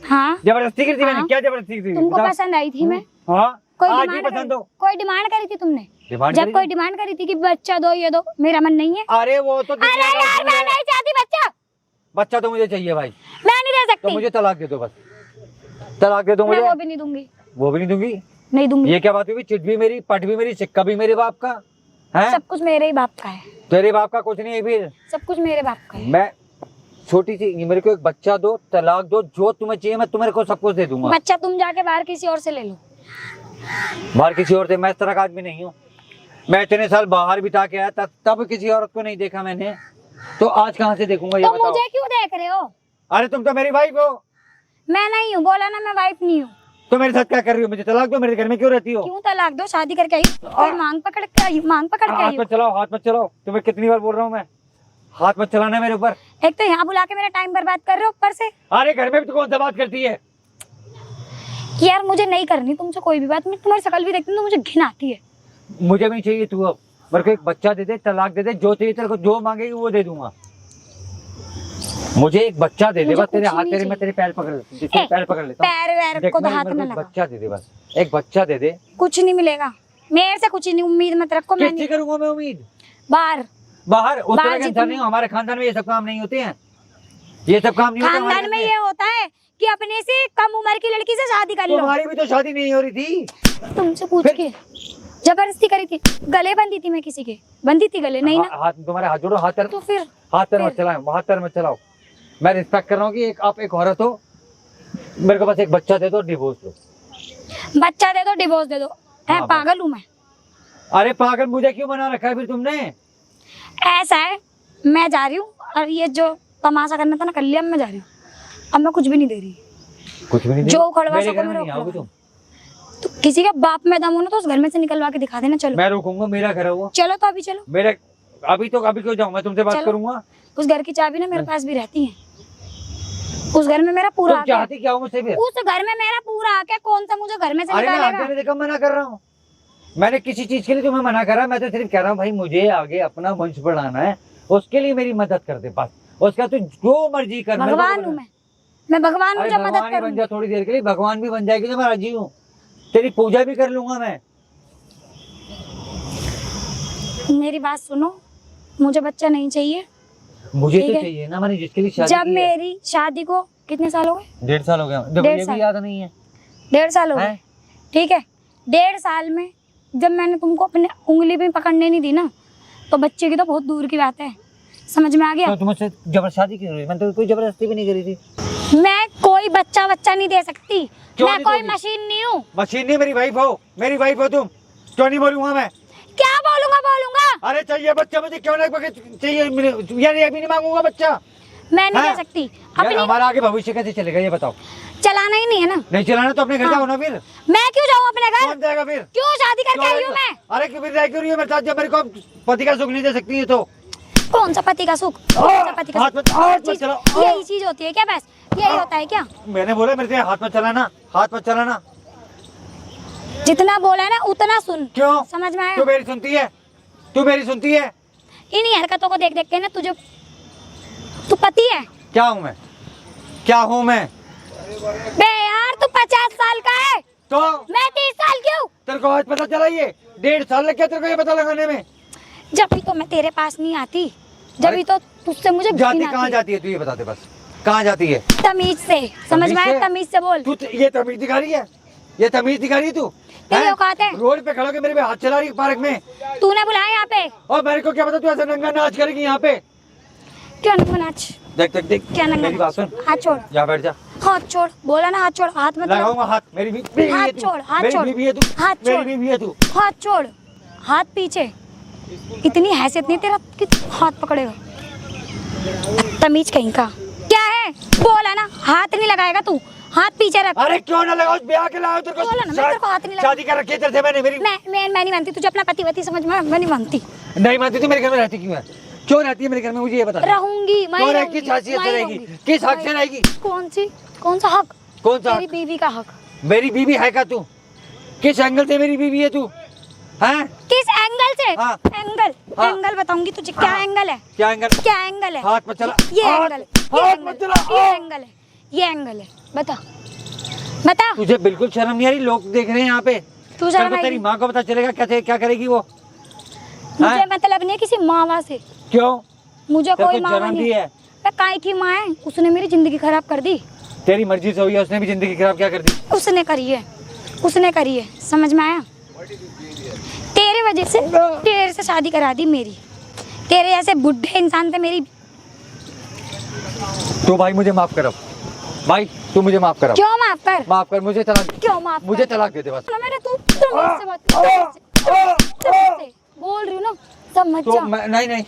B: हाँ,
A: जबरदस्ती करी थी मैंने?
B: हाँ।
A: क्या जबरदस्ती करी थी?
B: तुमको
A: बताओ।
B: पसंद आई थी मैं?
A: हाँ,
B: कोई
A: आज भी
B: डिमांड
A: पसंद हो।
B: कोई डिमांड करी थी तुमने?
A: डिमांड
B: जब
A: करी
B: कोई
A: थी?
B: डिमांड करी थी कि बच्चा दो, ये दो, मेरा मन नहीं है।
A: अरे वो तो
B: अरे
A: दुनिया का
B: यार
A: असूल
B: मैं
A: है।
B: नहीं चाहती बच्चा,
A: बच्चा तो मुझे चाहिए भाई।
B: मैं नहीं रह
A: तो
B: सकती।
A: मुझे तलाक दे दो बस, तलाक दे दो
B: मैं
A: मुझे।
B: वो भी नहीं दूंगी,
A: वो भी नहीं दूंगी।
B: नहीं दूंगी।
A: ये क्या बात हुई? चिट भी मेरी, पट भी मेरी, सिक्का भी मेरे बाप का है।
B: सब कुछ मेरे ही बाप का है,
A: तेरे बाप का कुछ नहीं है फिर।
B: सब कुछ मेरे बाप का है।
A: मैं छोटी सी, ये मेरे को एक बच्चा दो, तलाक दो, जो तुम्हें चाहिए मैं तुम्हारे को सब कुछ दे दूंगा।
B: बच्चा तुम जाके बाहर किसी और से ले लो।
A: बाहर किसी और से? मैं इस तरह का आदमी नहीं हूँ। मैं इतने साल बाहर बिता के आया, तब किसी औरत को नहीं देखा मैंने, तो आज कहाँ से देखूंगा ये
B: तो
A: बताओ।
B: मुझे क्यों देख रहे हो?
A: अरे तुम तो मेरी वाइफ हो।
B: मैं नहीं हूँ, बोला ना, मैं वाइफ नहीं हूँ।
A: तो मेरे साथ क्या कर रही हो? मुझे तलाक दो, मेरे घर में क्यों रहती हो?
B: क्यों तलाक दो? शादी करके आई, फिर मांग पकड़ के आई, मांग पकड़ के
A: हाथ
B: आई।
A: मत चलाओ, हाथ मत चलाओ। तुम्हें कितनी बार बोल रहा हूँ मैं, हाथ मत चलाना मेरे ऊपर।
B: एक तो यहाँ बुला के मेरा टाइम बर्बाद कर रहे हो, ऊपर से
A: अरे घर में भी तो कौन सा बात करती है?
B: कि यार मुझे नहीं करनी तुमसे कोई भी बात। मैं तुम्हारी शक्ल भी देखती हूँ तो मुझे घिन आती है।
A: मुझे भी नहीं चाहिए तू। अब मेरे को एक बच्चा दे दे, तलाक दे दे, जो चाहिए तेरे को, जो मांगेगी वो दे दूंगा। मुझे एक बच्चा दे दे
B: मुझे
A: बस। तेरे
B: कुछ
A: हाथ,
B: नहीं
A: तेरे मैं
B: चाहिए।
A: तेरे पैर पकड़ लेता हूँ, पैर पकड़ लेता हूँ।
B: पैर वैर
A: देख,
B: को तो
A: मेरे
B: हाथ
A: को
B: में
A: एक
B: लगा।
A: बच्चा दे दे बस, एक बच्चा दे दे।
B: कुछ नहीं मिलेगा मेरे से, कुछ नहीं, उम्मीद मत रखो। मैं
A: किससे
B: नहीं,
A: करूंगा मैं उम्मीद?
B: बाहर
A: बाहर उस तरह
B: बाहर
A: के
B: जी
A: इंसान
B: तुम-
A: नहीं हूँ। हमारे खानदान में ये सब काम नहीं होते हैं, ये सब काम नहीं होते हमारे
B: खानदान में
A: घर
B: ये होता है कि अपने से कम उम्र की लड़की से शादी कर लो।
A: तुम्हारी भी तो शादी नहीं हो रही थी।
B: तुमसे पूछ के जबरदस्ती करी थी? गले बंदी थी मैं किसी के? बंदी थी गले? नहीं ना।
A: हाथ तुम्हारे हाथ जोड़ो, हाथ पैर
B: तो फिर
A: मत चलाओ, हाथ पैर मत चलाओ। मैं रिस्पेक्ट कर रहा हूँ कि आप एक औरत हो, मेरे को बस एक बच्चा दे दो, डिवोर्स दो।
B: बच्चा दे दो, डिवोर्स दे दो। है
A: हाँ,
B: पागल हूँ मैं?
A: अरे पागल मुझे क्यों बना रखा है फिर तुमने?
B: ऐसा है, मैं जा रही हूँ और ये जो तमाशा करना था ना कर लिया, मैं जा रही हूँ। अब मैं कुछ भी नहीं दे रही।
A: कुछ भी नहीं दे?
B: जो उखड़वा
A: मेरे
B: सको
A: घर में
B: मेरा
A: नहीं आओगे
B: उखड़वा।
A: तुम?
B: तो किसी का बाप में दम हो ना तो उस घर में से निकलवा के दिखा देना। चलो
A: मैं रुकूंगा, मेरा घर है वो।
B: चलो तो अभी चलो।
A: मेरे अभी क्यों जाऊँ? मैं तुमसे बात
B: चलो।
A: करूंगा।
B: उस घर की चाबी ना मेरे पास भी रहती है। उस घर में मेरा पूरा
A: तुम
B: हक है।
A: चाहती क्या हो मुझसे फिर?
B: उस घर में मेरा पूरा हक है। कौन सा मुझे घर में से
A: अरे मैं
B: निकालेगा?
A: आगे देखा मना कर रहा हूँ। मैंने किसी चीज के लिए तुम्हें मना करा? मैं तो सिर्फ कह रहा हूँ भाई मुझे आगे अपना वंश बढ़ाना है, उसके लिए मेरी मदद कर दे बस। उसका तू जो मर्जी कर।
B: भगवान हूँ मैं भगवान हूँ
A: अरे
B: जब मदद
A: भगवान ही बन
B: करूँ।
A: जा थोड़ी देर के लिए, भगवान भी बन जाएगी तो मैं राजी हूँ। तेरी पूजा भी कर लूंगा मैं।
B: मेरी बात सुनो, मुझे बच्चा नहीं चाहिए।
A: मुझे
B: ठीक
A: तो
B: है।
A: चाहिए ना, मैंने जिसके लिए शादी
B: जब
A: की है।
B: मेरी शादी को कितने साल हो गए?
A: 1.5 साल हो गया। देखो
B: 1.5
A: ये
B: साल।
A: भी याद नहीं है।
B: 1.5 साल हो गए,
A: हैं?
B: ठीक है। 1.5 साल में जब मैंने तुमको अपने उंगली भी पकड़ने नहीं दी ना, तो बच्चे की तो बहुत दूर की बात है। समझ में आ गया?
A: तो तुम मुझसे जबरदस्ती शादी क्यों हुई? मैंने तो कोई जबरदस्ती भी नहीं करी थी।
B: मैं कोई बच्चा नहीं दे सकती।
A: क्यों
B: मैं
A: नहीं
B: कोई
A: दोगी?
B: मशीन नहीं हूँ।
A: मशीन नहीं, मेरी वाइफ हो, मेरी वाइफ हो तुम। क्यों नहीं बोलूंगा मैं?
B: क्या बोलूंगा?
A: अरे चाहिए बच्चा मुझे, क्यों नहीं चाहिए? यार अभी नहीं मांगूंगा बच्चा।
B: मैं नहीं
A: हाँ?
B: दे सकती।
A: यार
B: अपनी
A: हमारा आगे भविष्य कैसे चलेगा ये बताओ?
B: चलाना ही नहीं है ना।
A: नहीं चलाना तो अपने घर
B: हाँ।
A: जाओ ना फिर।
B: मैं क्यों जाऊँ अपने घर?
A: कौन जाएगा फिर?
B: क्यों शादी करके आई हूँ मैं?
A: अरे क्यों फिर रह क्यों रही हो मेरे साथ जब मेरे को पति का सुख नहीं दे सकती है तो?
B: कौन सा पति का सुख? कौन सा पति का
A: हाथ
B: सुख?
A: मत
B: चीज-
A: चलाओ।
B: यही चीज होती है क्या? बस यही होता है क्या?
A: मैंने बोला मेरे से हाथ मत चलाना, हाथ मत चलाना।
B: जितना बोला है ना उतना सुन।
A: क्यों?
B: समझ में आया?
A: तू मेरी सुनती है? तू मेरी सुनती है?
B: इन्हीं हरकतों को देख देख के ना तुझे, तू पति है?
A: क्या हूँ मैं? क्या हूँ मैं?
B: बे यार तू 50 साल का है,
A: तो
B: मैं 30 साल की हूँ।
A: तेरे को आज पता चला? ये 1.5 साल लग गया तेरे को ये पता लगाने में।
B: जब भी तो मैं तेरे पास नहीं आती, जब भी तो तुझसे मुझे
A: जाती
B: घिन
A: कहाँ
B: आती।
A: जाती है तू ये बता दे बस। कहाँ जाती है?
B: तमीज से, समझ में आया? तमीज से बोल।
A: तू ये तमीज दिखा रही है? ये तमीज दिखा रही है तू?
B: तेरी
A: हैं?
B: औकात है?
A: रोड पे खड़ा के मेरे पे हाथ चला रही है पार्क में।
B: तूने बुलाया यहाँ पे?
A: और मेरे को क्या पता तू ऐसा नंगा नाच करेगी यहाँ पे?
B: क्या नंगा नाच?
A: देख देख देख
B: क्या नंगा
A: मेरी बात
B: नाच?
A: सुन,
B: हाथ छोड़,
A: जा बैठ जा।
B: हाथ छोड़। बोला ना हाथ छोड़, हाथ मत लगाओ।
A: लगाऊंगा हाथ। मेरी बीवी है
B: हाथ
A: तू।
B: छोड़, हाथ
A: मेरी
B: छोड़।
A: बीवी है तू।
B: हाथ
A: मेरी
B: छोड़।
A: बीवी है तू।
B: हाथ छोड़, हाथ पीछे। इतनी हैसियत नहीं तेरा कि तू हाथ पकड़ेगा? तमीज कहीं का। क्या है? बोला ना हाथ नहीं लगाएगा तू, हाथ पीछे रख।
A: अरे क्यों ना लगाओ? ब्याह के लाओ तेरे
B: बोला ना, मैं तेरे को हाथ नहीं
A: को
B: लगा-
A: शादी कर रखी है तेरे से मैंने। मेरी
B: मैं नहीं मानती तुझे अपना पति वती समझ में? मैं नहीं मानती।
A: नहीं मानती तू मेरे घर में रहती क्यों है? क्यों रहती है मेरे घर में मुझे ये बता दे।
B: रहूंगी मैं,
A: क्यों
B: रहूंगी,
A: किस हैसियत से
B: मैं
A: रहेगी?
B: रहूंगी।
A: किस हक से रहेगी?
B: कौन सा हक?
A: कौन सा
B: तेरी
A: हक?
B: बीवी का हक।
A: मेरी बीवी है का तू? किस एंगल से मेरी बीवी है तू? हैं?
B: किस एंगल से?
A: हाँ। हाँ।
B: एंगल बताऊंगी तुझे। क्या
A: हाँ।
B: एंगल है?
A: क्या एंगल?
B: क्या एंगल है?
A: हाथ मत चला।
B: ये
A: हाथ-
B: एंगल है, ये
A: हाथ
B: एंगल
A: मत चला।
B: है, ये एंगल है, ये एंगल है। बता
A: तुझे बिल्कुल शर्म नहीं आ रही? लोग देख रहे हैं यहाँ पे।
B: तू शर्म
A: कल को तेरी
B: आएगी?
A: माँ को पता चलेगा कैसे क्या करेगी वो?
B: मुझे
A: हैं?
B: मतलब नहीं है किसी माँ से।
A: क्यों?
B: मुझे
A: तेरे
B: कोई
A: को
B: माँ
A: जन्म
B: नहीं
A: दी
B: है।
A: है?
B: मैं काय की माँ है? उसने मेरी जिंदगी खराब कर दी।
A: तेरी मर्जी से हुई है, उसने भी जिंदगी खराब क्या कर दी?
B: उसने करी है, समझ में आया? तेरे वजह से तेरे से शादी करा दी मेरी। तेरे जैसे बुढ़े इंसान से मेरी।
A: तो भाई मुझे माफ करो, भाई तू मुझे माफ करो।
B: क्यों माफ कर?
A: माफ कर मुझे, तलाक
B: क्यों माफ
A: मुझे
B: कर?
A: तलाक दे दे बस।
B: ना मेरे तू मुझसे मत तमीज से बोल रही हूँ ना, सब मत
A: तो
B: जा।
A: नहीं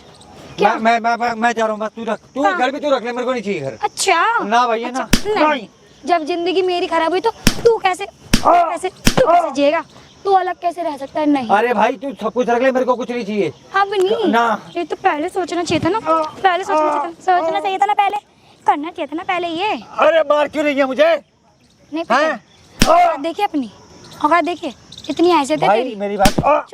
B: क्या?
A: मैं जा रहा हूँ बस। तू रख, तू
B: कहाँ?
A: घर भी तू रख ले, मेरे को नहीं चाहिए घर।
B: अच्छा
A: ना भैया ना।
B: नहीं। जब जिंदगी मेरी खराब हुई तो तू कैसे जिएगा? तू अलग कैसे रह सकता है? नहीं
A: अरे भाई तू सब कुछ रख ले, मेरे को कुछ नहीं चाहिए।
B: अब नहीं
A: ना।
B: ये तो पहले सोचना चाहिए था ना, पहले सोचना चाहिए था ना, पहले करना चाहिए था ना पहले ये।
A: अरे मार क्यों रही है मुझे?
B: नहीं
A: हैं?
B: औकात देखिए अपनी, औकात देखिए, इतनी हैसियत है
A: भाई
B: तेरी।
A: मेरी बात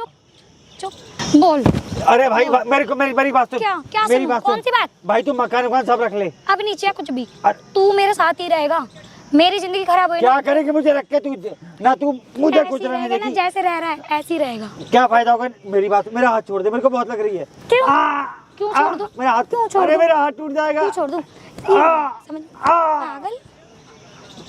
B: चुप बोल।
A: अरे भाई मेरे को मेरी बात सुन।
B: क्या
A: मेरी
B: सुनूं?
A: बात
B: कौन
A: सुन।
B: सी बात?
A: भाई तू मकान सब रख ले।
B: अब नीचे कुछ भी,
A: अरे-
B: तू मेरे साथ ही रहेगा। मेरी जिंदगी खराब हुई
A: क्या
B: ना,
A: करेगी मुझे रख के? तू ना तू मुझे
B: ऐसे
A: कुछ
B: ही
A: रहने
B: रहेगा ना,
A: देगी?
B: जैसे रह रहा है ऐसे ही रहेगा।
A: क्या फायदा होगा? मेरी बात, मेरा हाथ छोड़ दे, मेरे को बहुत लग रही है।
B: क्यों छोड़ दूं?
A: मेरा हाथ,
B: क्यों छोड़
A: अरे
B: दूं?
A: मेरा हाथ टूट जाएगा।
B: क्यों छोड़ दूं?
A: आ,
B: समझ
A: आ,
B: पागल।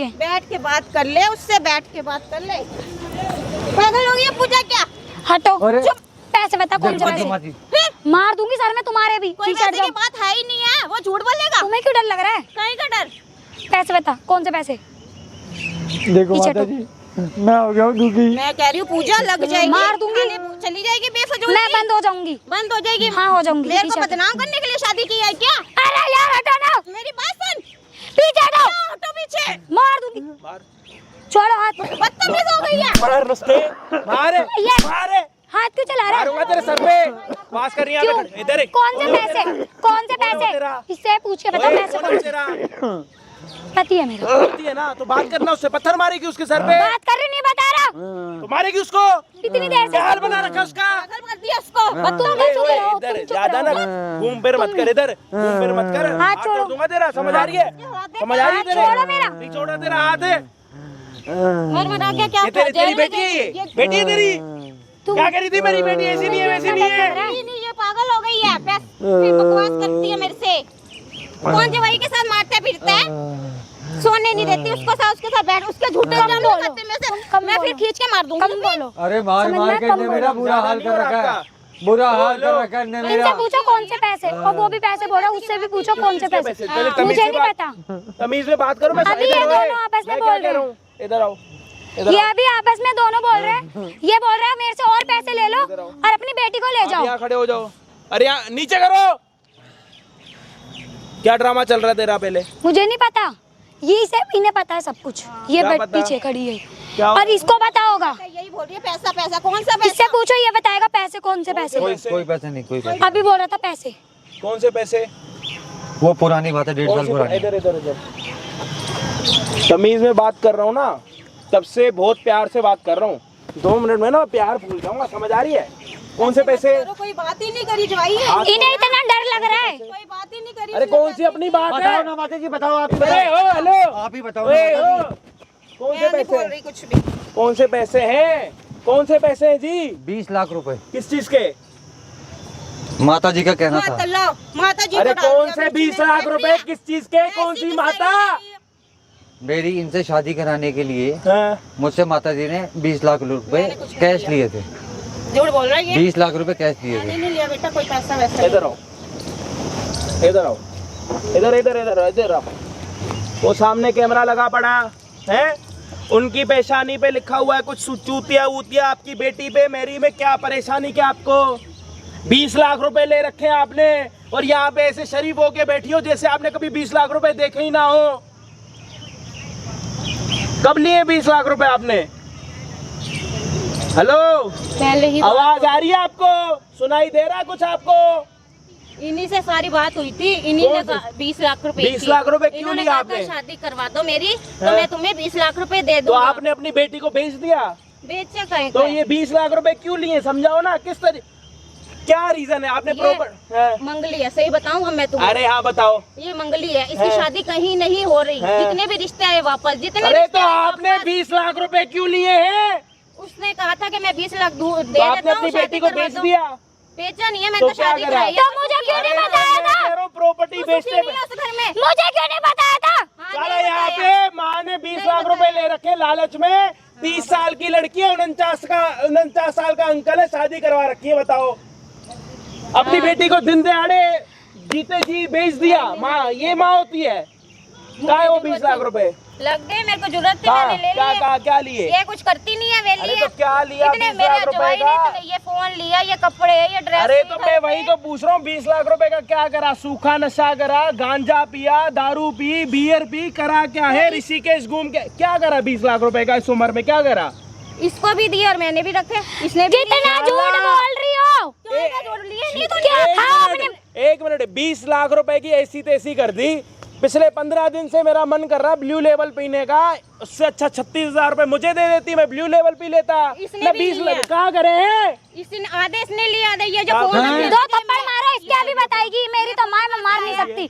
B: चाहिए।
D: बैठ के बात कर ले उससे, बैठ के बात कर ले। पागल हो गई है पूजा क्या?
B: हटो।
A: अरे।
B: चुप। पैसे बता कौन से
A: जब
B: पैसे?
A: माजी।
B: मार दूंगी सर मैं तुम्हारे भी।
D: कोई
B: पीछे हट
D: पैसे की
B: जाओ।
D: बात है ही नहीं है, वो झूठ बोलेगा।
B: तुम्हें क्यों डर लग रहा है?
D: कहीं का डर?
B: पैसे बता, कौन से पैसे?
A: देखो
B: पीछे
A: माता
B: हटो।
A: जी, मैं हो गया हूँ दुखी।
D: मैं कह रही हूँ पूजा लग जाएगी,
B: मार दूंगी।
D: चली जाएगी बेफजूल
B: मैं
D: की।
B: बंद हो जाऊंगी।
D: बंद हो जाएगी।
B: हाँ हो जाऊंगी।
D: मेरे को
B: पीछे हटो।
D: बदनाम करने के लिए शादी की है क्या?
B: अरे यार हटो ना,
D: मेरी बात सुन।
B: पीछे हटो,
D: हटो पीछे।
B: मार दूंगी। छोड़ो हाथ।
D: बदतमीज हो गई है।
E: मार नुस्खे, मार
B: ये
E: मार,
B: हाथ क्यों चला रहा
E: मारूंगा
B: है?
E: तेरे सर पे। पास कर रही है
B: क्यों?
E: इधर।
B: कौन से पैसे? कौन से पैसे? इससे पूछ के बता पैसे कौन से?
E: तेरा
B: पति है मेरा।
E: पति है ना, तो बात करना उससे। पत्थर मारेगी उसके सर पे,
B: बात कर रही नहीं बता रहा।
E: तो मारेगी उसको।
B: इतनी देर से
E: क्या हाल बना रखा उसका?
D: पागल कर दिया उसको।
B: तुम भी चुप रहो,
E: इधर
B: तुम चुप
E: ज्यादा ना
B: रहो।
E: घूम फिर मत कर, इधर घूम फिर मत कर।
B: हाथ
E: हाथ
B: छोड़ो।
E: छोड़ दूंगा तेरा, समझ आ रही है? समझ आ रही है
B: हाथ
E: तेरे?
B: छोड़ो मेरा।
E: नहीं छोड़ा तेरा हाथ है।
D: मर के क्या
E: ये तेरी
D: जेल में
E: बेटी है,
D: ये-
E: ये बेटी है तेरी।
B: तुम
E: क्या करी थी मेरी बेटी? ऐसी नहीं है, वैसी नहीं है।
D: नहीं, ये पागल हो गई है। फिर बकवास करती है मेरे से। कौन जवाई के साथ मारते फिरता है? सोने नहीं देती उसको, उसके साथ बैठ, उसके झूठे इल्जाम लगाते हैं मेरे से। मैं फिर खींच के मार दूंगी।
B: कम बोलो।
A: अरे मार
B: समझ
A: मार
B: में
A: के
B: कम
A: इनने
B: बोलो।
A: मेरा बुरा हाल कर रखा है, बुरा हाल कर रखा है इनने
B: इनसे
A: मेरा।
B: पूछो कौन से पैसे, और वो भी पैसे बोल रहा है, उससे भी पूछो कौन से पैसे।
E: पहले तमीज
B: मुझे
E: से
B: नहीं
E: बात-
B: पता।
E: तमीज में बात करो। मैं
B: अभी
E: इधर
B: ये
E: आओ,
B: दोनों आपस में
E: मैं
B: बोल
E: क्या
B: रहे
E: कह रहा
B: हैं।
E: हूँ? इधर आओ, इधर
B: ये
E: आओ।
B: अभी आपस में दोनों बोल रहे हैं। ये बोल रहा है मेरे से और पैसे ले लो और अपनी बेटी को ले
E: आप
B: जाओ।
E: यहाँ खड़े हो जाओ। अरे यहाँ नीचे करो। क्या ड्रामा चल रहा है तेरा? पहले
B: मुझे नहीं पता, ये सब इन्हें पता है सब कुछ। ये
E: क्या
B: बेट
E: पता?
B: पीछे खड़ी है
E: क्या?
B: और इसको पता होगा।
D: यही बोल रही है, पैसा पैसा। कौन सा
B: इससे
D: पैसा?
B: पूछो, ये बताएगा पैसे कौन से पैसे।
A: कोई पैसे नहीं, कोई पैसे।
B: अभी बोल रहा था पैसे।
E: कौन से पैसे?
A: वो पुरानी बात है, 1.5
E: कौन
A: साल
E: से?
A: पुरानी।
E: इधर इधर इधर। तमीज में बात कर रहा हूँ ना, तब से बहुत प्यार से बात कर रहा हूँ। 2 मिनट में ना प्यार भूल जाऊंगा, समझ आ रही है? कौन से पैसे?
D: कोई बात ही नहीं करी जवाई है।
B: इन्हें इतना डर लग रहा है।
D: कोई बात ही नहीं करी।
E: अरे कौन सी अपनी बात
A: बताओ
E: है?
A: ना माता जी, बताओ आप ही
E: अरे
A: बताओ।
E: ओ हेलो,
A: आप ही बताओ
E: ओए,
A: ना माता
E: ओ, कौन से
D: मैं नहीं बोल
E: पैसे?
D: रही कुछ भी।
E: कौन से पैसे हैं? कौन से पैसे हैं जी?
A: जी। 20 लाख रुपए
E: किस चीज के?
A: माता जी का कहना
D: माता
A: था।
D: लो, माता जी
E: अरे
D: को डाल
E: कौन
D: दिया
E: से
D: बीच
E: 20
D: में,
E: लाख
D: देख
E: रुपए
D: लिया?
E: किस चीज के? कौन
D: ऐसी
E: सी
D: की
E: माता?
D: सही
A: मेरी इनसे शादी कराने के लिए
E: हाँ,
A: मुझसे माता जी ने 20 लाख रुपए कैश लिए थे।
D: झूठ बोल रहा है ये।
A: 20 लाख रुपए कैश लिए थे।
D: मैंने नहीं लिया बेटा कोई पैसा वैसा।
E: इधर आओ, इधर आओ, इधर इधर इधर इधर आओ। वो सामने कैमरा लगा पड़ा है, उनकी पेशानी पे लिखा हुआ है कुछ चूतिया ऊतिया आपकी बेटी पे। मेरी में क्या परेशानी क्या आपको? 20 लाख रुपए ले रखे हैं आपने, और यहाँ पे ऐसे शरीफ होके बैठी हो जैसे आपने कभी 20 लाख रुपए देखे ही ना हो। कब लिए 20 लाख रुपए आपने? हेलो,
D: पहले ही
E: आवाज आ रही है आपको? सुनाई दे रहा है कुछ आपको?
D: इन्हीं से सारी बात हुई थी। इन्हीं ने
E: कौन
D: कहा 20 लाख रुपए
E: 20 लाख रुपए क्यों
D: इन्होंने
E: लिया
D: कहा
E: आपने?
D: था, शादी करवा दो मेरी तो
E: हाँ।
D: मैं तुम्हें 20 लाख रुपए दे
E: तो
D: दूंगा।
E: आपने अपनी बेटी को बेच दिया?
D: बेचा कहीं
E: तो ये 20 लाख रुपए क्यों लिए? समझाओ ना, किस तरह, क्या रीजन है? आपने
D: ये-
E: प्रॉपर
D: मंगली है, सही बताऊंगा मैं तुम्हें।
E: अरे हाँ बताओ।
D: ये मंगली है, इसकी
E: है।
D: शादी कहीं नहीं हो रही।
E: है।
D: जितने भी रिश्ते आए वापस, जितने
E: अरे
D: रिश्ते
E: तो
D: आए
E: आपने
D: वापस।
E: 20 लाख रुपए क्यों लिए हैं?
D: उसने कहा था कि मैं 20 लाख दे
E: तो
D: देता
E: आपने
D: हूँ,
E: अपनी
D: शादी
E: बेटी को
D: करवा
E: बेच
D: दो।
E: दिया?
D: बेचा नहीं है,
E: तो
D: मैंने तो
E: क्या
D: शादी
E: करा?
D: कराई है।
B: तो मुझे क्यों नहीं बताया था?
E: प्रॉपर्टी बेचने
D: नहीं है उस घर में।
B: मुझे क्यों नहीं बताया था?
D: हाँ,
E: साला
D: नहीं
E: यहाँ
D: बताया।
E: पे माँ ने 20
D: नहीं
E: लाख रुपए
D: बताया।
E: ले रखे लालच में। 30 साल की लड़की है, 49 साल का अंकल है, शादी करवा रखी है। बताओ, अपनी बेटी को दिन दहाड़े जीते जी बेच दिया। माँ, ये माँ होती है? क्या है वो 20 लाख रुपए?
D: लग गए, मेरे को जरूरत थी,
E: हाँ,
D: मैंने ले
E: क्या
D: लिए।
E: क्या लिए?
D: ये कुछ करती नहीं है, वेली
E: अरे
D: है।
E: तो क्या लिया
D: इतने
E: 20
D: मेरे
E: लाख रुपए
D: जवाई ने
E: का?
D: इतने- ये फोन लिया, ये कपड़े, ये ड्रेस।
E: अरे तो मैं वही तो पूछ रहा हूँ, 20 लाख रुपए का क्या करा? सूखा नशा करा, गांजा पिया, दारू पी, बियर पी, करा क्या है? ऋषिकेश घूम के क्या करा? 20 लाख रुपए का इस उम्र में क्या करा?
D: इसको भी दिए और मैंने भी रखे। इसने भी
B: कितना झूठ बोल रही हो?
D: क्यों इतना जोड़ लिए? नहीं तो
B: क्या? हाँ,
E: एक मिनट, 20 लाख रुपए की ऐसी तैसी कर दी। पिछले 15 दिन से मेरा मन कर रहा ब्लू लेवल पीने का, उससे अच्छा 36,000 रुपए मुझे दे देती, मैं ब्लू लेवल पी लेता।
D: इसने
E: मैं
D: भी
E: 20
D: लिया।
E: लाख कहाँ करे हैं?
D: इसने आधे इसने लिए, आधे ये जो
E: हाँ,
D: फोन
E: हाँ।
D: है,
B: दो थप्पड़ मारो, इसके अभी बताएगी। मेरी तो मार मैं मार नहीं सकती।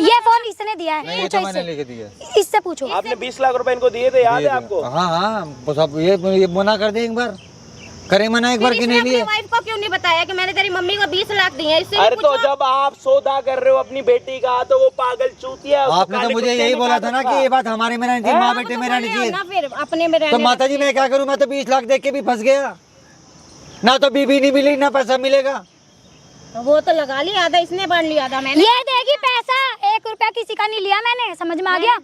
B: ये फोन इसने दिया है,
A: नहीं, ये
B: पूछो
A: तो मैंने
B: इससे।
A: लेके दिया।
B: इससे पूछो।
E: आपने 20 लाख रुपए इनको दिए थे, याद है आपको?
A: हाँ हाँ, बस अब ये मना कर दे एक बार, करे मना एक बार कि नहीं लिए।
D: वाइफ को क्यों नहीं बताया कि मैंने तेरी मम्मी को 20 लाख दिए? इससे
E: अरे
D: भी
E: तो
D: पूछो।
E: जब आप सौदा कर रहे हो अपनी बेटी का, तो वो पागल चूतिया उसको
A: आपने तो
E: काले
A: मुझे
E: कुत्ते
A: यही
E: ने
A: बोला
E: काट
A: था ना कि
E: रखा।
A: ये बात हमारे में रहनी चाहिए, माँ बेटे में रहनी
D: बोले
A: चाहिए।
D: ना, फिर अपने में
A: तो
D: रहने
A: माता जी मैं क्या करूँ? मैं तो 20 लाख देख के भी फंस गया। ना तो बीबी नहीं मिली, ना पैसा मिलेगा।
D: वो तो लगा लिया, आधा इसने बांट लिया, आधा मैंने।
B: ये देगी पैसा, 1 रुपया किसी का नहीं लिया मैंने, समझ में आ गया।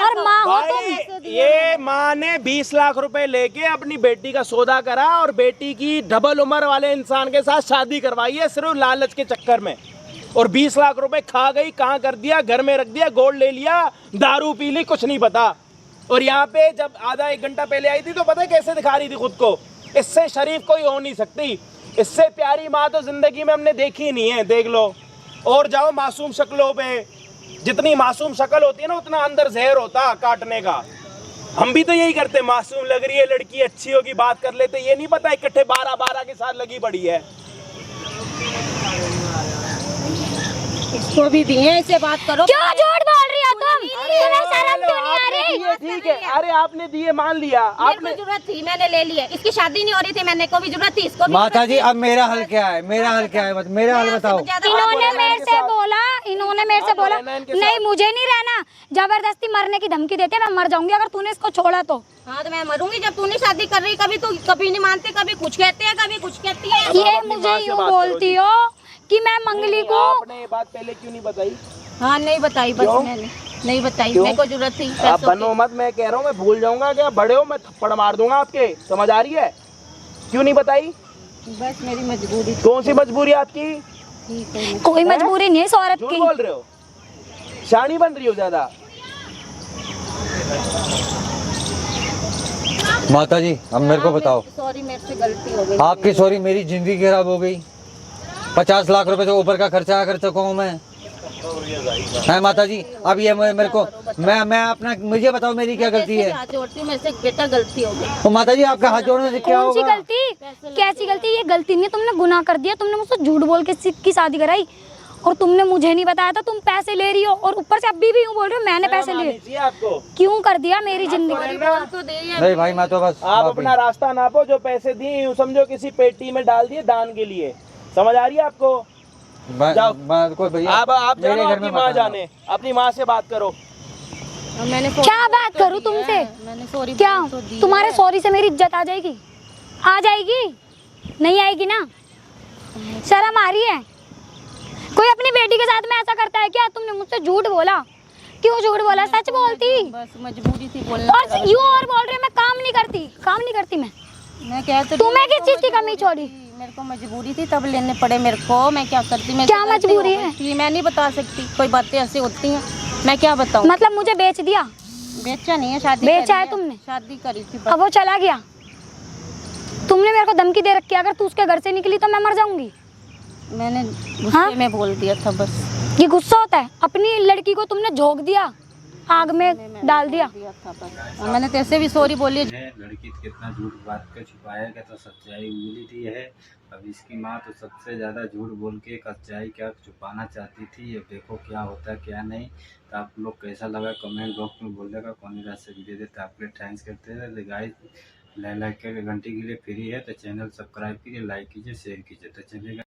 B: और माँ हो तुम।
E: ये माँ ने 20 लाख रुपए लेके अपनी बेटी का सौदा करा और बेटी की डबल उम्र वाले इंसान के साथ शादी करवाई है सिर्फ लालच के चक्कर में। और 20 लाख रुपए खा गई, कहाँ कर दिया, घर में रख दिया, गोल्ड ले लिया, दारू पी ली, कुछ नहीं पता। और यहाँ पे जब आधा 1 घंटा पहले आई थी तो पता है कैसे दिखा रही थी खुद को, इससे शरीफ कोई हो नहीं सकती, इससे प्यारी माँ तो जिंदगी में हमने देखी नहीं है, देख लो। और जाओ मासूम शक्लों पे, जितनी मासूम शक्ल होती है ना उतना अंदर जहर होता काटने का। हम भी तो यही करते, मासूम लग रही है लड़की, अच्छी होगी, बात कर लेते, ये नहीं पता इकट्ठे 12 के साथ लगी पड़ी है।
D: इसको भी दिए, इससे बात करो।
B: क्यों झूठ बोल रही हो तुम? तुम्हें शर्म क्यों नहीं आ रही?
E: दिए, ठीक है, अरे आपने दिए, मान लिया आपने।
D: मेरे को जरूरत थी, मैंने ले लिया। इसकी शादी नहीं हो रही थी, मैंने को भी जरूरत थी, इसको भी
A: माता जी अब मेरा हल क्या है, मेरा हल क्या है, मेरा हल बताओ।
B: इन्होंने मेरे से बोला, नहीं मुझे नहीं रहना, जबरदस्ती मरने की धमकी देते, मैं मर जाऊंगी अगर तूने इसको छोड़ा तो।
D: हाँ तो मैं मरूंगी जब तूने शादी कर रही। कभी तू कभी नहीं मानते, कभी कुछ कहते हैं, कभी कुछ कहती है।
B: ये मुझे यूँ बोलती हो कि मैं मंगली को।
E: आपने ये बात पहले क्यों नहीं बताई?
D: हाँ नहीं बताई, बस मैंने नहीं बताई, मेरे को जरूरत थी।
E: आप बनो मत, मैं कह रहा हूँ, मैं भूल जाऊंगा क्या, बड़े हो, मैं थप्पड़ मार दूंगा आपके, समझ आ रही है? क्यों नहीं बताई?
D: बस मेरी मजबूरी।
E: कौन सी मजबूरी आपकी?
B: कोई मजबूरी नहीं है इस औरत
E: झूठ
B: की।
E: बोल रहे हो, शानी बन रही हो ज्यादा।
A: माता जी अब मेरे को बताओ,
D: सॉरी, मेरे से गलती हो गई।
A: आपकी सॉरी मेरी जिंदगी खराब हो गई। 50 लाख रुपए से ऊपर का खर्चा कर सकता हूँ मैं, है माता जी? अब ये मेरे को, मैं अपना, मुझे बताओ मेरी क्या गलती है?
D: हाथ जोड़ती हूँ, मेरे से बेटा गलती हो गई।
A: तो माता जी आपका हाथ जोड़ने से क्या
B: कौन सी
A: होगा?
B: गलती? कैसी गलती? ये गलती नहीं है, तुमने गुनाह कर दिया, तुमने मुझसे झूठ बोल के की शादी कराई और तुमने मुझे नहीं बताया था, तुम पैसे ले रही हो और ऊपर से अभी भी यूँ बोल रही हो मैंने पैसे लिए।
E: आपको
B: क्यों कर दिया मेरी जिंदगी?
A: नहीं भाई मैं तो बस
E: आप अपना रास्ता नापो, जो पैसे दिए यूं समझो किसी पेटी में डाल दिए दान के लिए, समझ आ रही है आपको? जाओ।
A: भैया
E: आप
A: मेरे
E: जानो,
A: घर
E: अपनी
A: में
E: माँ
A: मत
E: जाने, अपनी माँ से बात करो।
D: मैंने
B: क्या बात करूँ तुमसे?
D: मैंने सॉरी
B: क्या तुम्हारे सॉरी से मेरी इज्जत आ जाएगी? आ जाएगी? नहीं आएगी ना? शर्म आ रही है? कोई अपनी बेटी के साथ में ऐसा करता है क्या? तुमने मुझसे झूठ बोला, क्यों झूठ बोला? सच बोलती।
D: बस मजबूरी थी बोलना।
B: और यूं और बोल रही मैं काम नहीं करती
D: मैं क्या तो
B: तुम्हें किस चीज की कमी छोड़ी?
D: मेरे को मजबूरी थी तब लेने पड़े मेरे को, मैं क्या करती? मैं
B: क्या मजबूरी है?
D: मैं नहीं बता सकती, कोई बातें ऐसी होती हैं, मैं क्या बताऊँ?
B: मतलब मुझे बेच दिया?
D: बेचा नहीं है, शादी
B: बेचा
D: करी
B: है तुमने?
D: शादी करी थी
B: अब वो चला गया, तुमने मेरे को धमकी दे रखी है अगर तू उसके घर से निकली तो मैं मर जाऊंगी।
D: मैंने गुस्से
B: हाँ?
D: में बोल दिया था बस।
B: ये गुस्सा होता है? अपनी लड़की को तुमने झोंक दिया, आग में डाल दिया।
D: था बस। और मैंने तैसे भी सॉरी बोली।
C: लड़की कितना झूठ बात कर छुपाया गया तो सच्चाई मिली थी है। अब इसकी माँ तो सबसे ज़्यादा झूठ बोल के सच्चाई क्या छुपाना चाहती थी। अब देखो क्या होता है क्या नहीं। तो आप लोग कैसा लगा कमेंट बॉक्स में बोलेगा। कौन रात से वीडियो देते आपके थैंक्स करते हैं। गाइस लाइक करके घंटी के लिए फ्री है तो चैनल सब्सक्राइब कीजिए, लाइक कीजिए, शेयर कीजिए। तो चलिएगा।